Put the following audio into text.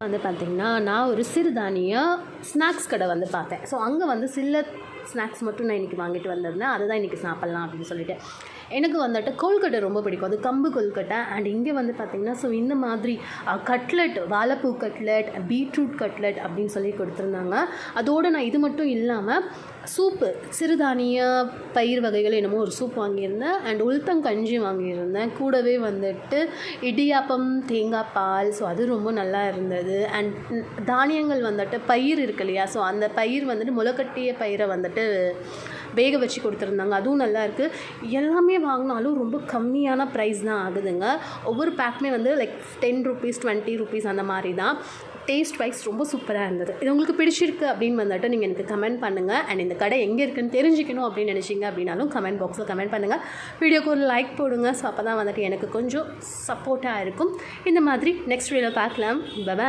வந்து பார்த்திங்கன்னா நான் ஒரு சிறுதானிய ஸ்நாக்ஸ் கடை வந்து பார்த்தேன். ஸோ அங்கே வந்து சில ஸ்நாக்ஸ் மட்டும் நான் இன்றைக்கி வாங்கிட்டு வந்திருந்தேன். அதை தான் இன்றைக்கி சாப்பிட்லாம் அப்படின்னு சொல்லிட்டு. எனக்கு வந்துட்டு கொழுக்கட்டை ரொம்ப பிடிக்கும். அது கம்பு கொழுக்கட்டை. அண்ட் இங்கே வந்து பார்த்திங்கன்னா ஸோ இந்த மாதிரி கட்லெட், வாழைப்பூ கட்லெட், பீட்ரூட் கட்லெட் அப்படின்னு சொல்லி கொடுத்துருந்தாங்க. அதோடு நான் இது மட்டும் இல்லாமல் சூப்பு, சிறுதானிய பயிர் வகைகள் என்னமோ ஒரு சூப் வாங்கியிருந்தேன். அண்ட் உளுத்தங்கஞ்சி வாங்கியிருந்தேன். கூடவே வந்துட்டு இடியாப்பம், தேங்காய் பால். ஸோ அது ரொம்ப நல்லா இருந்தது. அண்ட் தானியங்கள் வந்துட்டு பயிர் இருக்கு இல்லையா, ஸோ அந்த பயிர் வந்துட்டு முளைக்கட்டிய பயிரை வந்துட்டு வேக வச்சு கொடுத்துருந்தாங்க. அதுவும் நல்லா இருக்குது. எல்லாமே வாங்கினாலும் ரொம்ப கம்மியான ப்ரைஸ் தான் ஆகுதுங்க. ஒவ்வொரு பேக்குமே வந்து லைக் 10 ரூபீஸ் 20 ரூபீஸ் அந்த மாதிரி தான். டேஸ்ட் வைஸ் ரொம்ப சூப்பராக இருந்தது. இது உங்களுக்கு பிடிச்சிருக்கு அப்படின்னு வந்துட்டு நீங்கள் எனக்கு கமெண்ட் பண்ணுங்கள். அண்ட் இந்த கடை எங்கே இருக்குன்னு தெரிஞ்சுக்கணும் அப்படின்னு நினச்சிங்க அப்படின்னாலும் கமெண்ட் பாக்ஸில் கமெண்ட் பண்ணுங்கள். வீடியோக்கு ஒரு லைக் போடுங்க. ஸோ அப்போ தான் வந்துட்டு எனக்கு கொஞ்சம் சப்போர்ட்டாக இருக்கும். இந்த மாதிரி நெக்ஸ்ட் வீடியோவில் பார்க்கலாம். பை.